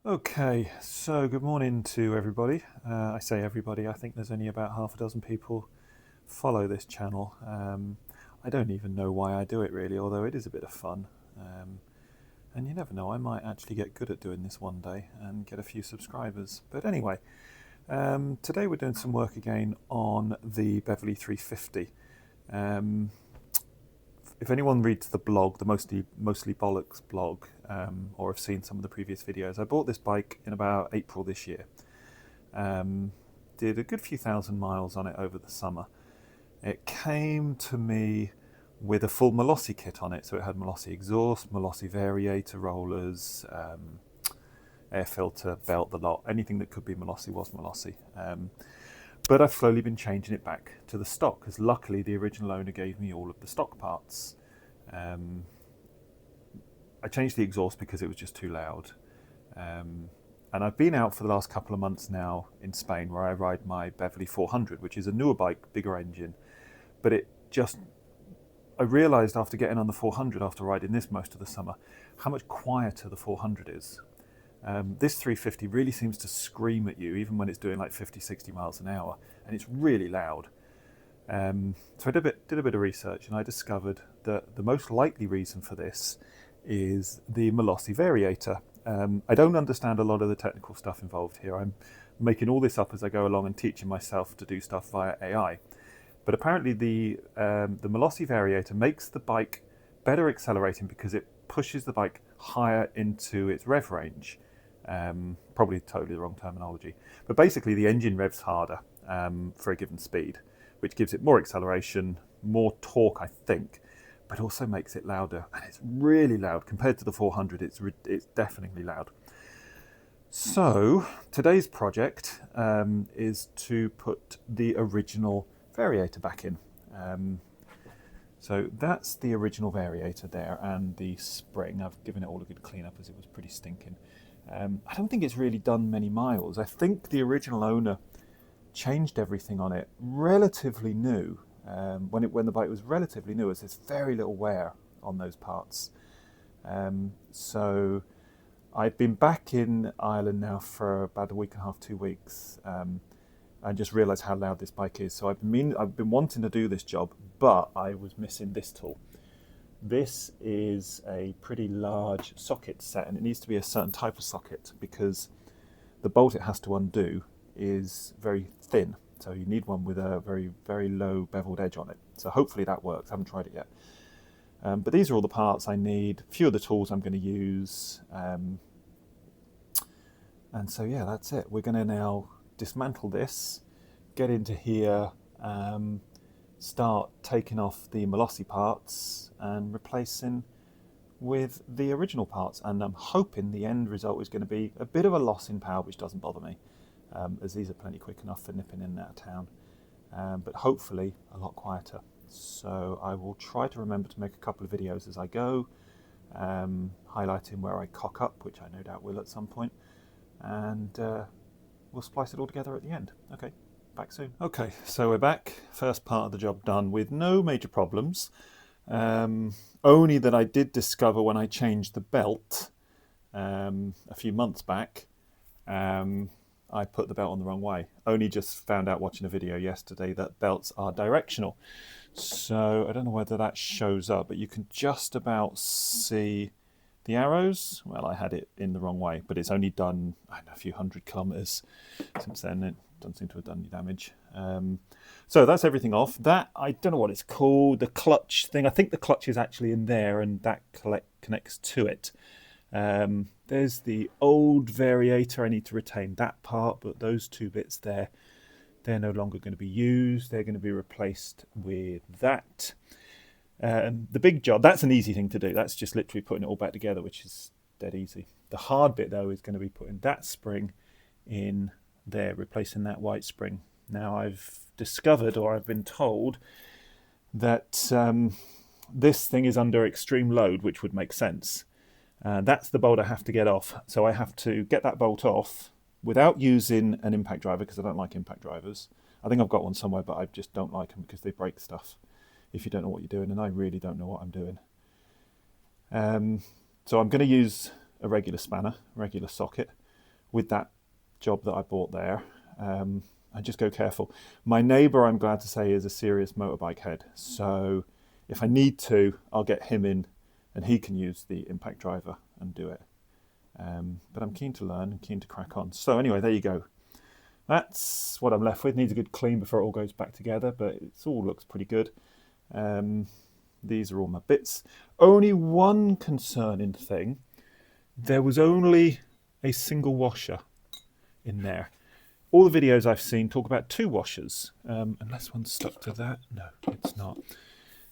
Okay, so good morning to everybody. I say everybody, I think there's only about half a dozen people follow this channel. I don't even know why I do it really, although it is a bit of fun. And you never know, I might actually get good at doing this one day and get a few subscribers. But anyway, today we're doing some work again on the Beverly 350. If anyone reads the blog, the mostly bollocks blog, or have seen some of the previous videos, I bought this bike in about April this year. Did a good few thousand miles on it over the summer. It came to me with a full Malossi kit on it, so it had Malossi exhaust, Malossi variator rollers, air filter, belt, the lot. Anything that could be Malossi was Malossi. But I've slowly been changing it back to the stock, because luckily the original owner gave me all of the stock parts. I changed the exhaust because it was just too loud. And I've been out for the last couple of months now in Spain, where I ride my Beverly 400, which is a newer bike, bigger engine. But I realised after getting on the 400, after riding this most of the summer, how much quieter the 400 is. This 350 really seems to scream at you, even when it's doing like 50, 60 miles an hour, and it's really loud. So I did a bit of research, and I discovered that the most likely reason for this is the Malossi variator. I don't understand a lot of the technical stuff involved here. I'm making all this up as I go along and teaching myself to do stuff via AI. But apparently the Malossi variator makes the bike better accelerating because it pushes the bike higher into its rev range. Probably totally the wrong terminology. But basically the engine revs harder for a given speed, which gives it more acceleration, more torque, I think, but also makes it louder. And it's really loud. Compared to the 400, it's definitely loud. So today's project is to put the original variator back in. So that's the original variator there, and the spring. I've given it all a good clean up as it was pretty stinking. I don't think it's really done many miles. I think the original owner changed everything on it relatively new. When the bike was relatively new, there's very little wear on those parts. So I've been back in Ireland now for about a week and a half, 2 weeks, and just realised how loud this bike is. So I've been wanting to do this job, but I was missing this tool. This is a pretty large socket set, and it needs to be a certain type of socket because the bolt it has to undo is very thin. So you need one with a very, very low beveled edge on it. So hopefully that works. I haven't tried it yet. But these are all the parts I need, a few of the tools I'm going to use. And so yeah, that's it. We're going to now dismantle this, get into here, start taking off the Malossi parts and replacing with the original parts. And I'm hoping the end result is going to be a bit of a loss in power, which doesn't bother me, as these are plenty quick enough for nipping in and out of town, but hopefully a lot quieter. So I will try to remember to make a couple of videos as I go, highlighting where I cock up, which I no doubt will at some point, and we'll splice it all together at the end. Okay, back soon. Okay, so we're back. First part of the job done with no major problems. Only that I did discover when I changed the belt a few months back, I put the belt on the wrong way. Only just found out watching a video yesterday that belts are directional. So I don't know whether that shows up, but you can just about see the arrows. Well, I had it in the wrong way, but it's only done, I don't know, a few 100 kilometers since then. It doesn't seem to have done any damage. So that's everything off. That, I don't know what it's called, the clutch thing. I think the clutch is actually in there, and that connects to it. There's the old variator. I need to retain that part, but those two bits there, they're no longer going to be used. They're going to be replaced with that. The big job, that's an easy thing to do. That's just literally putting it all back together, which is dead easy. The hard bit, though, is going to be putting that spring in there, replacing that white spring. Now, I've discovered, or I've been told, that this thing is under extreme load, which would make sense. That's the bolt I have to get off. So I have to get that bolt off without using an impact driver, because I don't like impact drivers. I think I've got one somewhere, but I just don't like them because they break stuff if you don't know what you're doing, and I really don't know what I'm doing. So I'm going to use a regular spanner, regular socket, with that job that I bought there. I just go careful. My neighbour, I'm glad to say, is a serious motorbike head. So if I need to, I'll get him in and he can use the impact driver and do it. But I'm keen to learn and keen to crack on. So anyway, there you go. That's what I'm left with. Needs a good clean before it all goes back together, but it all looks pretty good. These are all my bits. Only one concerning thing. There was only a single washer in there. All the videos I've seen talk about 2 washers, unless one's stuck to that. No, it's not.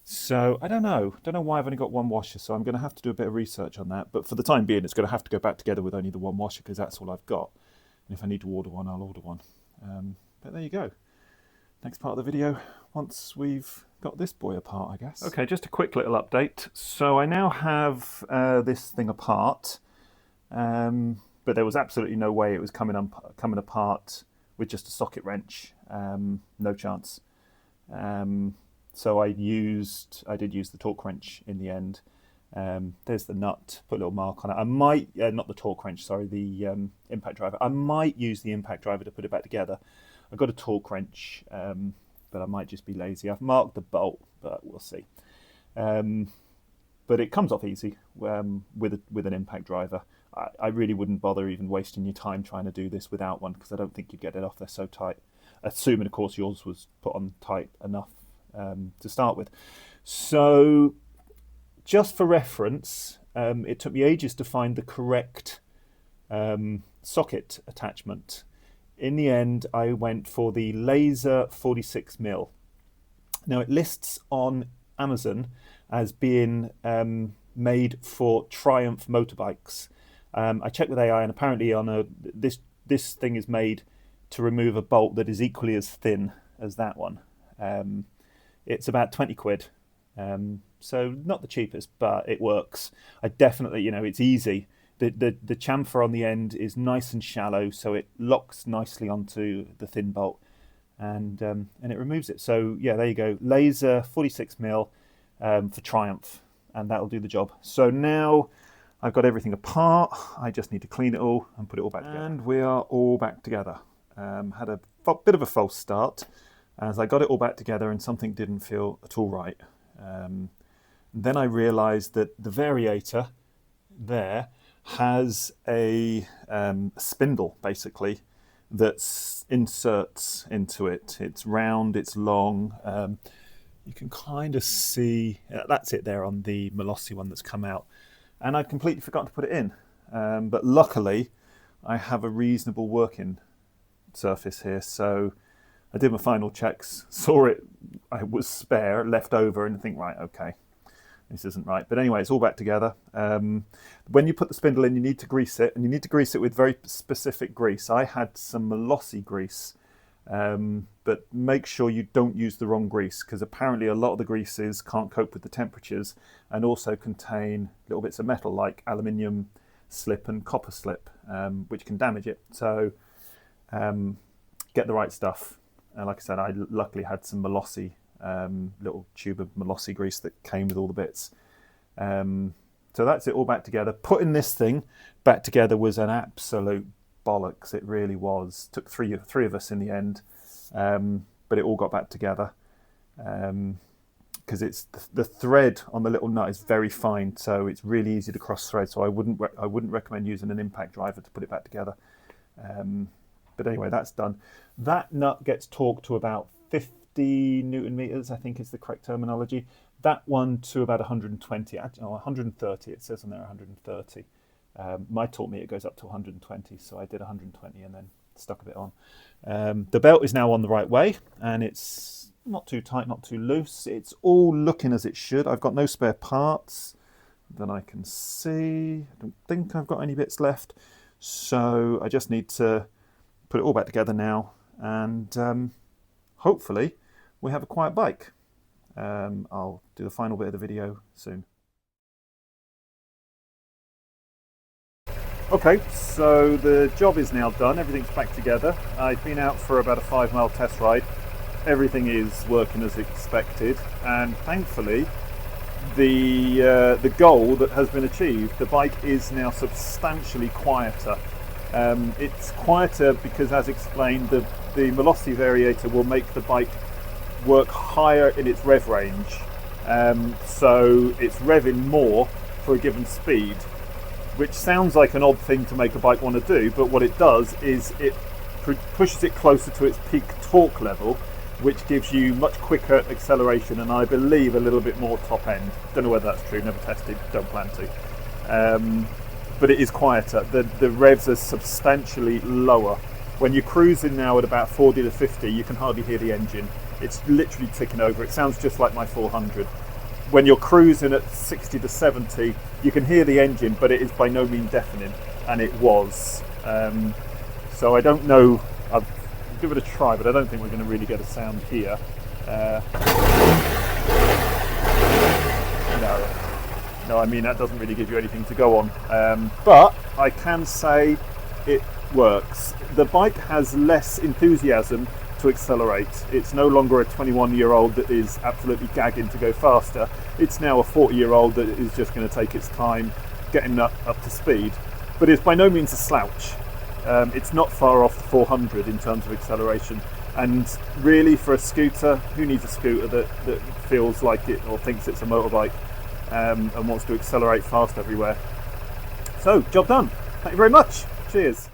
So I don't know why I've only got 1 washer, so I'm going to have to do a bit of research on that. But for the time being, it's going to have to go back together with only the 1 washer because that's all I've got. And if I need to order one, I'll order one. But there you go. Next part of the video, once we've got this boy apart, I guess. Okay, just a quick little update. So I now have this thing apart, but there was absolutely no way it was coming apart with just a socket wrench. No chance. So I did use the torque wrench in the end. There's the nut, put a little mark on it. I might, not the torque wrench, sorry, the impact driver. I might use the impact driver to put it back together. I've got a torque wrench, but I might just be lazy. I've marked the bolt, but we'll see. But it comes off easy with an impact driver. I really wouldn't bother even wasting your time trying to do this without one because I don't think you'd get it off. They're so tight. Assuming, of course, yours was put on tight enough to start with. So just for reference, it took me ages to find the correct socket attachment. In the end, I went for the laser 46mm. Now it lists on Amazon as being made for Triumph motorbikes. I checked with AI and apparently this thing is made to remove a bolt that is equally as thin as that one. It's about 20 quid. So not the cheapest, but it works. I definitely, it's easy. The chamfer on the end is nice and shallow, so it locks nicely onto the thin bolt, and it removes it. So yeah, there you go. Laser 46mm for Triumph, and that'll do the job. So now I've got everything apart. I just need to clean it all and put it all back together. And we are all back together. Had a bit of a false start as I got it all back together, and something didn't feel at all right. Then I realised that the variator there has a spindle basically that inserts into it. It's round, it's long. You can kind of see, that's it there on the Malossi one that's come out. And I'd completely forgotten to put it in. But luckily, I have a reasonable working surface here. So I did my final checks, saw it, I was spare, left over, and think, right, okay, this isn't right. But anyway, it's all back together. When you put the spindle in, you need to grease it, and you need to grease it with very specific grease. I had some Malossi grease, but make sure you don't use the wrong grease, because apparently a lot of the greases can't cope with the temperatures and also contain little bits of metal like aluminium slip and copper slip, which can damage it. So get the right stuff. Like I said, I luckily had some Malossi, little tube of Malossi grease that came with all the bits. So that's it all back together. Putting this thing back together was an absolute bollocks. It really was. Took three of us in the end, but it all got back together. Because it's the thread on the little nut is very fine, so it's really easy to cross thread. So I wouldn't recommend using an impact driver to put it back together. But anyway, that's done. That nut gets torqued to about 50 Newton meters, I think is the correct terminology. That one to about 120, 130. It says on there 130. My torque meter goes up to 120, so I did 120 and then stuck a bit on. The belt is now on the right way, and it's not too tight, not too loose. It's all looking as it should. I've got no spare parts that I can see. I don't think I've got any bits left. So I just need to put it all back together now, and hopefully we have a quiet bike. I'll do the final bit of the video soon. Okay, so the job is now done. Everything's back together. I've been out for about a 5-mile test ride. Everything is working as expected, and thankfully the goal that has been achieved. The bike is now substantially quieter It's quieter because, as explained, the Malossi variator will make the bike work higher in its rev range, so it's revving more for a given speed, which sounds like an odd thing to make a bike want to do, but what it does is it pushes it closer to its peak torque level, which gives you much quicker acceleration and I believe a little bit more top end. Don't know whether that's true, never tested, don't plan to. But it is quieter. The revs are substantially lower. When you're cruising now at about 40 to 50, you can hardly hear the engine. It's literally ticking over. It sounds just like my 400. When you're cruising at 60 to 70, you can hear the engine, but it is by no means deafening, and it was. So I don't know, I'll give it a try, but I don't think we're going to really get a sound here. No, I mean, that doesn't really give you anything to go on. But I can say it works. The bike has less enthusiasm to accelerate. It's no longer a 21-year-old that is absolutely gagging to go faster. It's now a 40-year-old that is just going to take its time getting up to speed. But it's by no means a slouch. It's not far off the 400 in terms of acceleration. And really, for a scooter, who needs a scooter that feels like it or thinks it's a motorbike and wants to accelerate fast everywhere? So, job done. Thank you very much. Cheers.